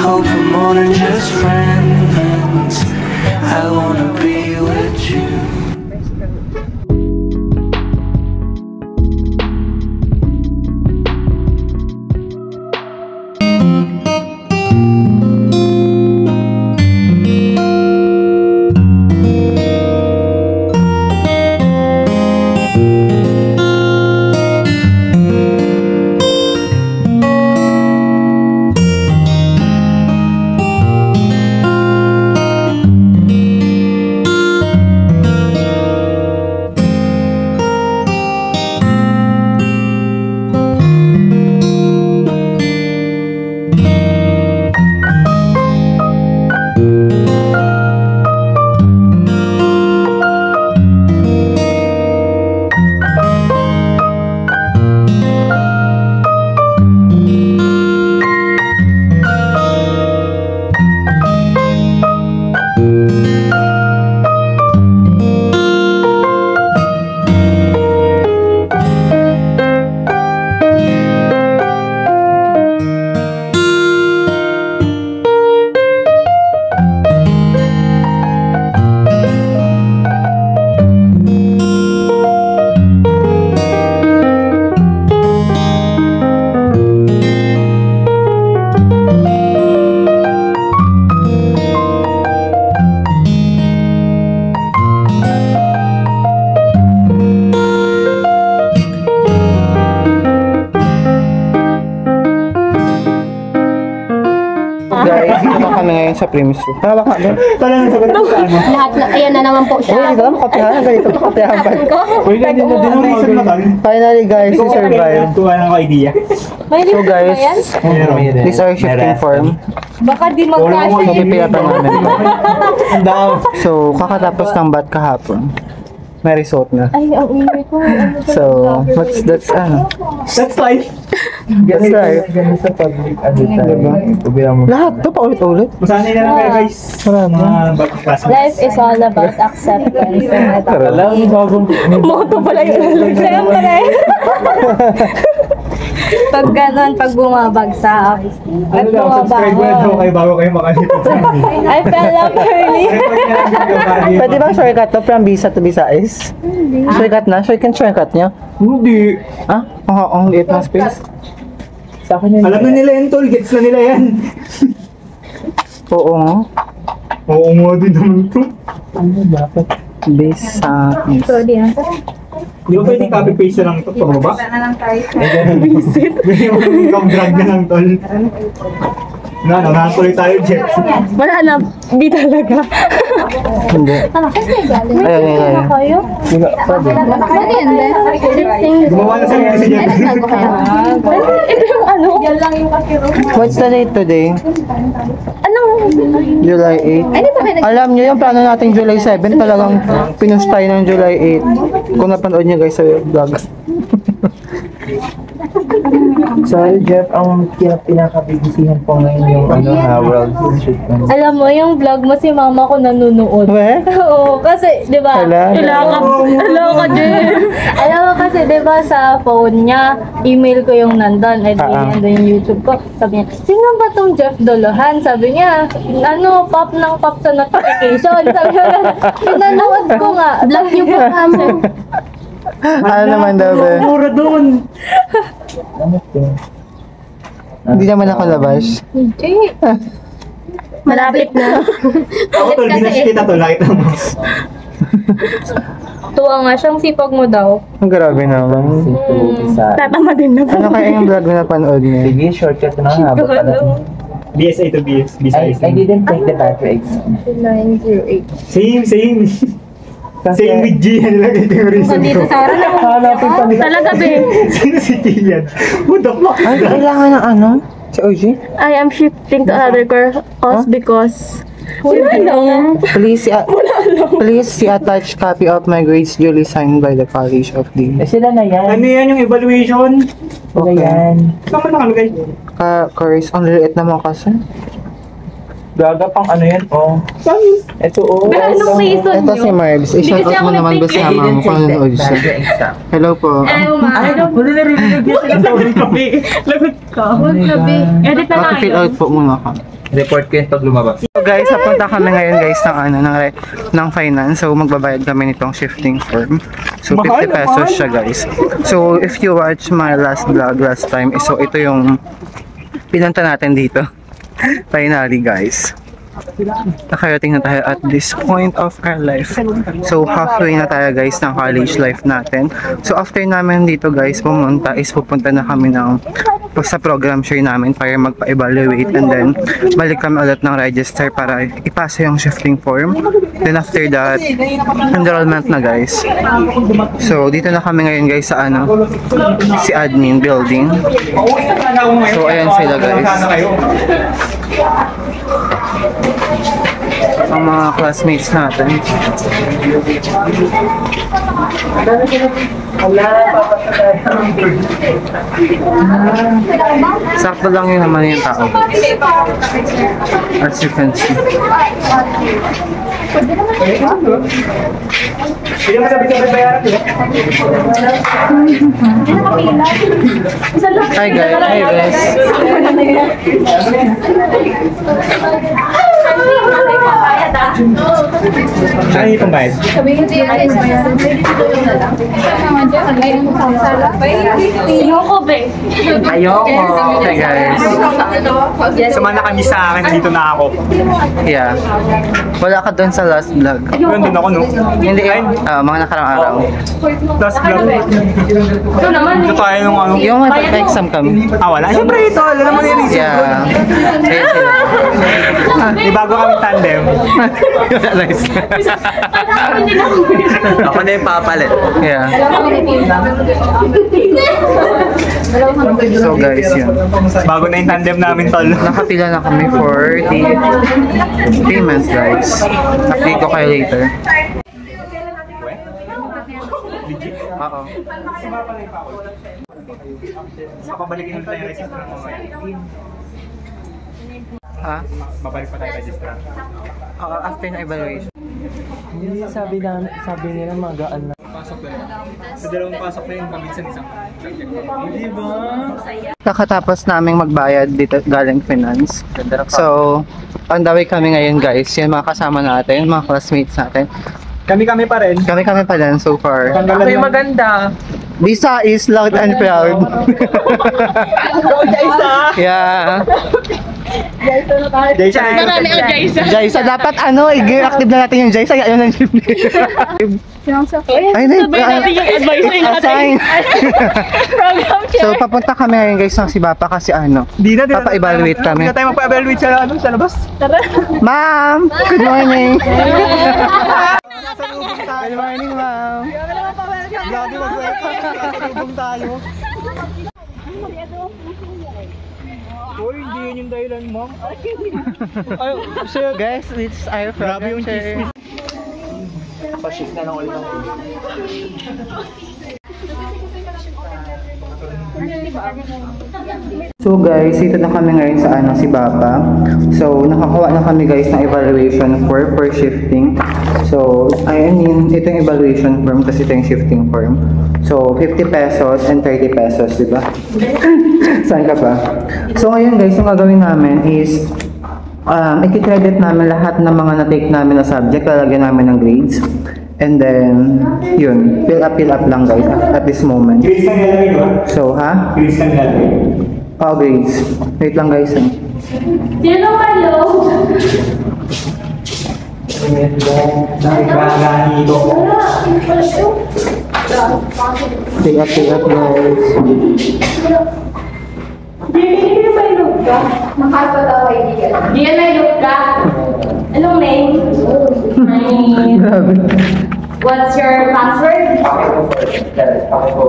hope for more than just friends. I wanna be with you. Guys, dito kami ngayon sa premise. Tama ka doon? Talagang sagot ko sa ano. Lahat na, ayan na naman po siya. Uy, ito naman kapihan. Ganito pa kapihan pa. Uy, ganyan na din ang reason mo tol. Finally guys, we survived. Kuha ng idea. So guys, these are shifting form. Baka di magkasya. So pipilatan namin. Ang dami. So kakatapos ng bat kahapon. May result na. Ay, ang ingay ko. So, that's ano? That's life. That's life. Ganun sa public. Diba? Lahat to paulit-ulit. Masanay na lang kayo guys. Mga batang klase. Life is all about acceptance. Tara. Moto pala yun. Siyempre. Pag ganun, pag bumabagsak, at Ano daw, subscribe mo na daw bumabangon. kayo bago kayo makalimutan sa amin. I fell up early. Pwede bang shortcut to from Bisa to Visayas? Shortcut na? Shortcut niya? Hindi. Ah? Ang liit ng space? Sa akin alam na nila yan tol, gets na nila yan. Oo nga. Oo nga din naman to. Ano dapat? Visayas. Sorry ah. Di ba pwede copy-paste na lang ito pababa? Visit. Ikaw drag na lang tol. Nakatuloy tayo, Jeff. Wala na, di talaga. Hindi. Ayun, ayun, ayun. Kayo? Hindi ka, pwede. Pwede hindi. Gumawa na sa si Jeff. Ito yung ano? Yan lang yung kakiro. What's the date today? Anong? July 8. Ay, di ba kayo Alam nyo yung plano natin July 7, talagang pinost tayo ng July 8. Kung napanood nyo guys sa vlog. Sorry Jeff, ang pinaka-bigisihan po ngayon yung world shoot. Alam mo, yung vlog mo si mama ko nanonood. Weh? Oo, kasi, di ba? Hala. Hello ka, Jeff. Alam mo kasi, di ba, sa phone niya, email ko yung nandun, at nandun yung YouTube ko. Sabi niya, sino ba tong Jeff Dolohan? Sabi niya, ano, pop ng pop sa notification. Sabi niya, pinanood ko nga. Vlog niyo po kamo. Ano naman daw ba? Mura doon. Hindi naman ako labas. Hindi. Malapit na. Ako tol, binash kita tol, nakita mo. Tuwa nga siyang sipag mo daw. Ang grabe naman. Tatama din na po. Ano kaya yung vlog na napanood niya? Sige, shortcut na nga. Habang pala. BSA to BS, I didn't take the battery exam. 908. Same. Same with Gian, nilagay ko yung reason Dito ko. sa harap Hanapin pa nila. talaga, be. Sino si Gian? Who the fuck Ay, is that? kailangan ng ano? Si OG? I am shifting to another course because wala lang. Please see attached copy of my grades duly signed by the College of Eh, the sila na yan. Ano yan yung evaluation? Sila yan. Saan ka nakalagay? course. Ang liit naman kasi. Gaga pang ano yan, oh. Saan yun? Ito, oh. Anong reason Ito nyo? si Marbs. I-shout kasi out ako mo naman ba nag-take sa mama mo kung nanonood siya. Battery exam. Hello po. Ay, Ano narinig niya sila sa ulit kami? Lagot ka. Huwag na, be. Edit na lang Maki-fill yun. out po muna ka. Report ko yun pag lumabas. So guys, papunta kami ngayon guys ng finance. So magbabayad kami nitong shifting form. So 50 pesos siya guys. So if you watch my last vlog last time, so ito yung pinunta natin dito. Finally guys. Nakarating na tayo at this point of our life. So halfway na tayo guys ng college life natin. So after namin dito guys pupunta na kami sa program share namin para magpa-evaluate, and then balik kami ulit ng register para ipasa yung shifting form. Then after that, enrollment na guys. So dito na kami ngayon guys sa si admin building. So ayan sila guys. Ang mga classmates natin. Sakto lang yun naman yung tao. As you can see. Hi guys. Hi guys. Ano yung pambayad? Ayoko, be. Ayoko. Hi guys. Sumana kami sa akin, nandito na ako. Yeah. Wala ka doon sa last vlog. Nandun ako, no? Hindi, mga nakarang araw. Last vlog. Ito naman. Ito tayo nung ano. Yung exam kami. Wala. Siyempre ito, alam mo na yung reason. Yeah. Ayan sila. Di bago kami tandem. Nice. Ako na yung papalit. Yeah. So guys, yun. Bago na yung tandem namin, tol. Nakapila na kami for the payments guys. Update ko kayo later. Oo. Papabalikin ulit tayo yung register ng mamaya. Ha? Babalik pa tayo register. After na evaluation. Hindi sabi nila magaan na. Pasok na lang. Sa dalawang pasok na yun, paminsan isang subject. Hindi ba? Kakatapos naming magbayad dito galing finance. So, on the way kami ngayon guys. Yung mga kasama natin, mga classmates natin. Kami-kami pa rin. Kami pa din so far. Ako yung maganda. Lisa is loud and proud. Jaisa! Yeah. Jaisa! Marami ang Jaisa. Jaisa, dapat i-active na natin yung Jaisa. Yun ang Ay, Sabay natin yung advice it's a sign. Program So, papunta kami ngayon guys ng Sibapa kasi Di na, papa-evaluate kami. Hindi na tayo magpa-evaluate sa labas. Ma'am! Good morning! Good morning, ma'am! Grabe mag-welcome. Kasalubong tayo. Uy, hindi yun yung dahilan, ma'am. Ay, sir. Guys, it's our Grabe yung program. chismis. Pa-shift na lang ulit ng So guys, dito na kami ngayon sa Sibapa. So nakakuha na kami guys ng evaluation form per shifting. So I mean, ito yung evaluation form kasi ito yung shifting form. So 50 pesos and 30 pesos, di ba? Saan ka pa? So ngayon guys, yung gagawin namin is i-credit namin lahat ng mga na-take namin na subject, lalagyan namin ng grades. And then, yun, fill up lang guys at this moment. Grades na nilalagay, di ba? So, ha? Grades na nilalagay. Grades. Wait lang guys. Sino kayo? Nagkagani ito. Fill up guys. Hindi may look ka. Makapatawa hindi ka. Hindi may look ka. Anong name? Grabe. What's your password? Sabi ko.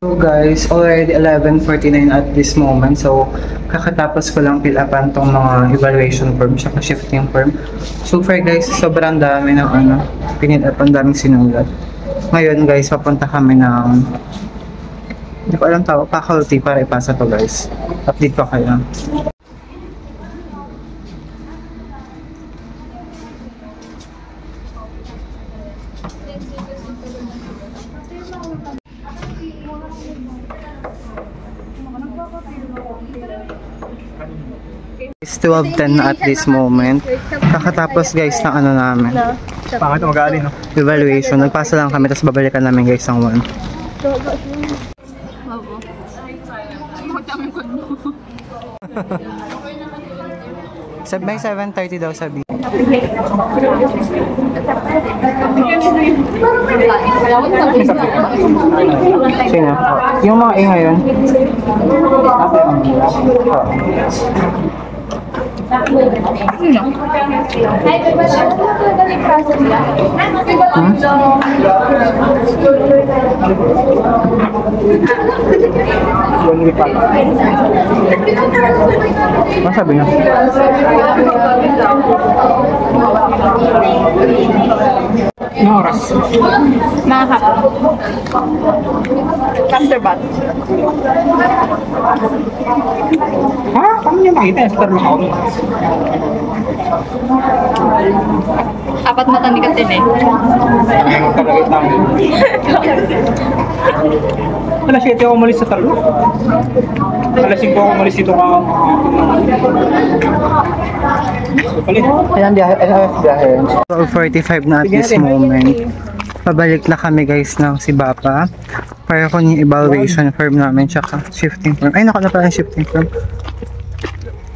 So guys, already 11:49 at this moment. So kakatapos ko lang fill upan tong mga evaluation form saka shifting form. So far guys, sobrang dami ng pinil up, ang daming sinulat. Ngayon guys, papunta kami ng hindi ko alam tawag, faculty para ipasa to guys. Update ko kayo. It's 12:10 na at this moment. Kakatapos guys ng ano namin, Pangit mag-aali, no? evaluation. Nagpasa lang kami, tapos babalikan namin guys ang 1. May 7:30 daw sabi. Sino? Yung mga ingay yun. Ano sabi niya? Anong oras? Mga hapon. After bath. Ha? Paano niya makita? Star lang ako. Apat mata ni Katin eh. Ang talaga tayo. Alas 7 ako umalis sa talo. Alas 5 ako umalis dito ka. Ayan, biyahe. 12:45 na at this moment. Pabalik na kami guys ng Sibapa para ko yung evaluation firm namin tsaka shifting firm. Ay, naku na pala yung shifting firm.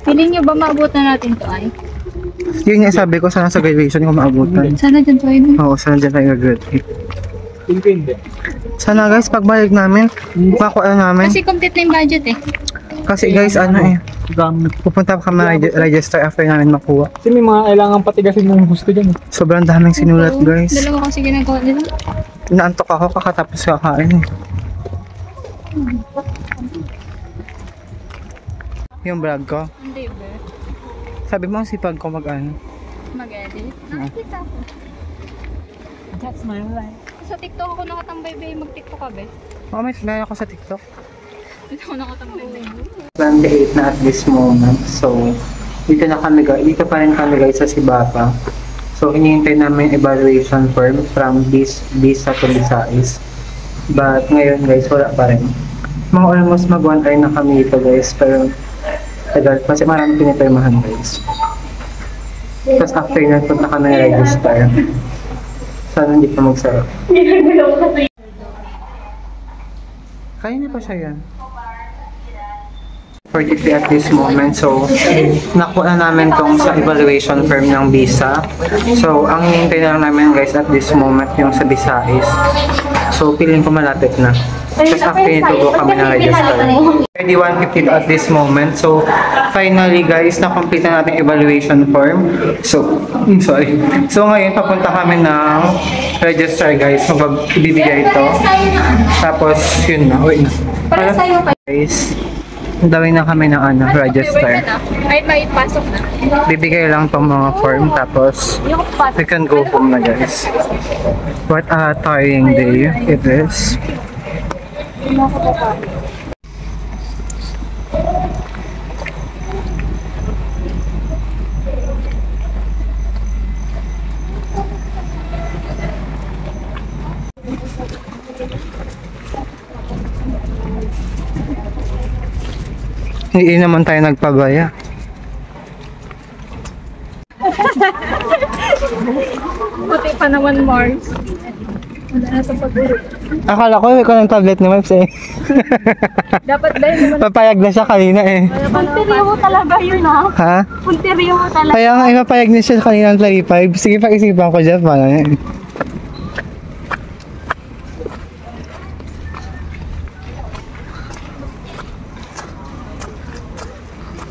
Feeling nyo ba maabutan natin to ay? Yun yung sabi ko, sana sa graduation ko maabutan. Sana dyan to ay. Oo, sana dyan tayo graduate. Hindi. Sana guys, pagbalik namin, makuha namin. Kasi complete na yung budget eh. Kasi guys, ano eh, pupunta pa kami register after namin makuha. Kasi may mga kailangan patigasin mong gusto dyan. Sobrang daming sinulat guys. Dalawa kasi ginagawa nila. Inaantok ako kakatapos kakain. Yung vlog ko. Hindi ba? Sabi mo ang sipag ko mag-ano. Mag-edit? Nakikita ko. That's my life. Sa TikTok ako nakatambay ba mag-TikTok ka ba? Oo, may meron ako sa TikTok. Dito ako nakatambay ba 28 na at this moment. So, dito na kami guys. Dito pa rin kami guys sa Sibapa. So, hinihintay namin evaluation form from Bisa to Visayas. But ngayon guys, wala pa rin. Mga almost mag 1 hour na kami dito guys. Pero, tagal. Kasi marami pinipirmahan guys. Tapos after na, punta kami register. Sana hindi pa magsarap. Kaya na pa siya yan. 43 at this moment. So, nakuha na namin tong sa evaluation firm ng Visa. So, ang hinihintay na lang namin guys at this moment yung sa Visayas. So, feeling ko malapit na. Tapos after nito go kami na register. 31:50 at this moment. So, finally guys, na-complete na natin evaluation form. So, sorry. So, ngayon papunta kami ng register guys. Magbibigay ito. Tapos, yun na. Wait na. Guys, dawin na kami ng register. Ay, may pasok na. Bibigay lang tong mga form. Tapos, we can go home na guys. What a tiring day it is. Hindi naman tayo nagpabaya. Buti pa naman Mars. Wala na ito pag-uro. Akala ko ikaw ng tablet ni Maps eh. Dapat ba yun? Papayag na siya kanina eh. Punteriyo mo talaga yun ha? Ha? Punteriyo mo talaga. Kaya nga ipapayag niya siya kanina ng 35. Sige, pag-isipan ko dyan. Paano yan?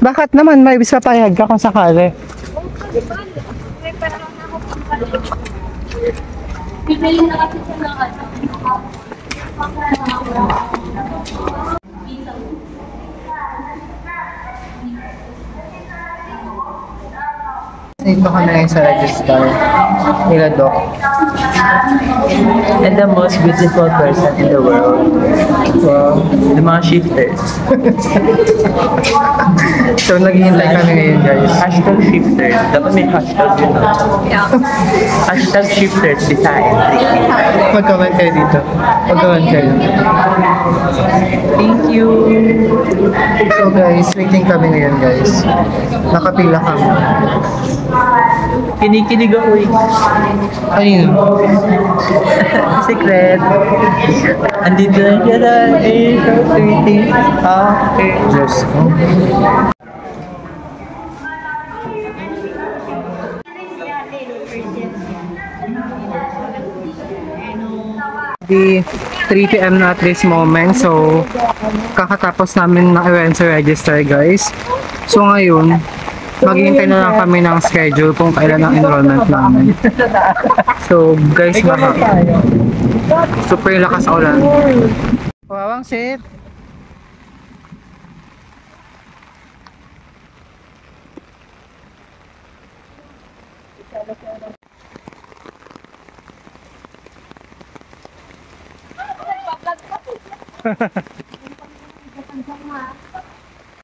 Bakit naman? May ibig papayag ka kung sakali. Pipili na kasi siya ng ano. Dito ka na ngayon sa register. Nila Doc. And the most beautiful person in the world. Wow. The mga shifters. So, naghihintay kami ngayon, guys. Hashtag shifters. Dapat may hashtag yun. Hashtag shifters design. Mag-comment kayo dito. Mag-comment kayo. Thank you. So, guys, waiting kami ngayon, guys. Nakapila kami. Kinikilig ako eh. Ayun. Secret. Andito na siya na eh. So sweetie. Okay. Diyos ko. Di 3 PM na at this moment. So, kakatapos namin na event sa register, guys. So, ngayon, maghihintay na lang kami ng schedule kung kailan ang enrollment namin. So, guys, baka super lakas ang ulan. Wawang sit!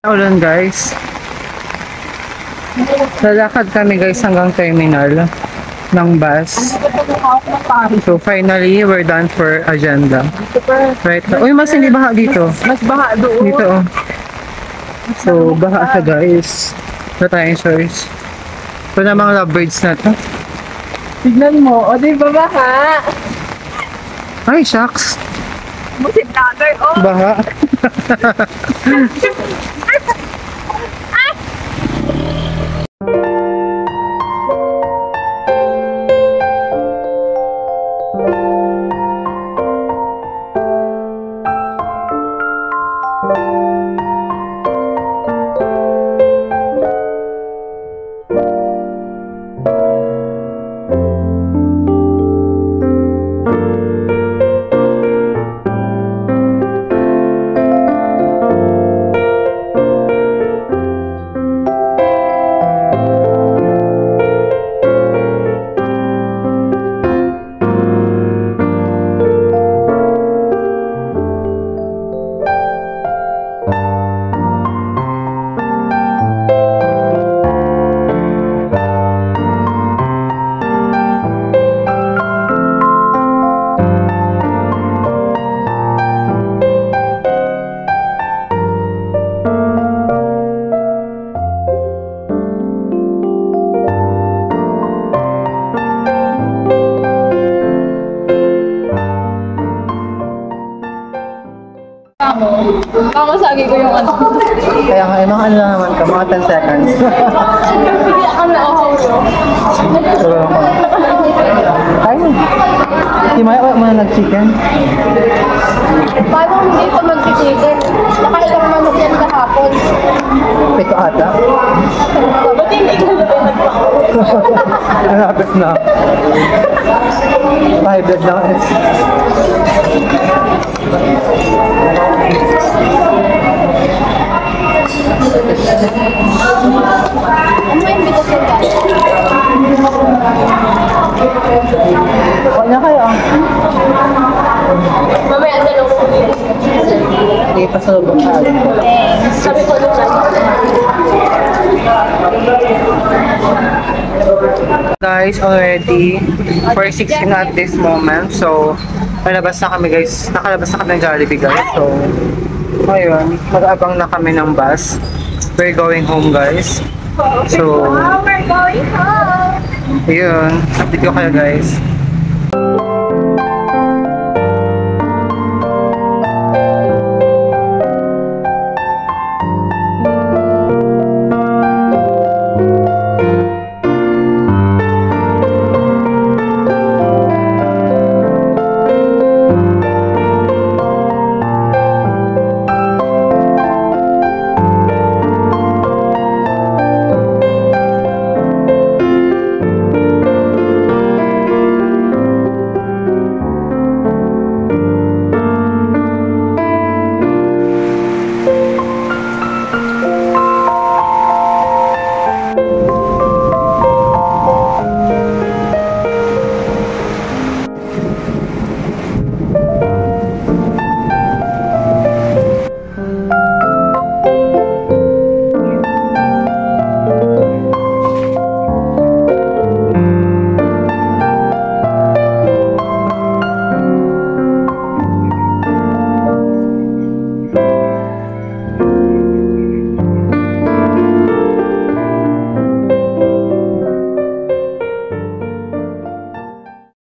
Ulan, guys. Lalakad kami, guys, hanggang terminal ng bus. So finally, we're done for agenda. Right. Uy, mas hindi baha dito. Mas baha doon. Dito, oh. So, baha siya, guys. Wala tayong choice. Ito na mga lovebirds na to. Tignan mo. O, di ba baha? Ay, shucks. Busit vlogger, oh. Baha. Kamasagi ko yung ano. Kaya nga, mga ano lang naman ka, mga 10 seconds. Hindi ako na-ohaw yun. So, ay, si Maya, wala mo na nag-chicken? Paano hindi ko mag-chicken? Nakailang manok yan kahapon. Pito ata. Ba't hindi ka Malapit na. 5 lang is. Ano yung invitation ka? Wala kayo ah. Mamaya na lang ko. Hindi pa sa lubong ka. Sabi ko nung Guys, already 4:16 at this moment. So, nakalabas na kami guys. Nakalabas na kami ng Jollibee guys. So, ngayon, mag-abang na kami ng bus. We're going home guys. So, we're going home. yun. Update ko kayo guys.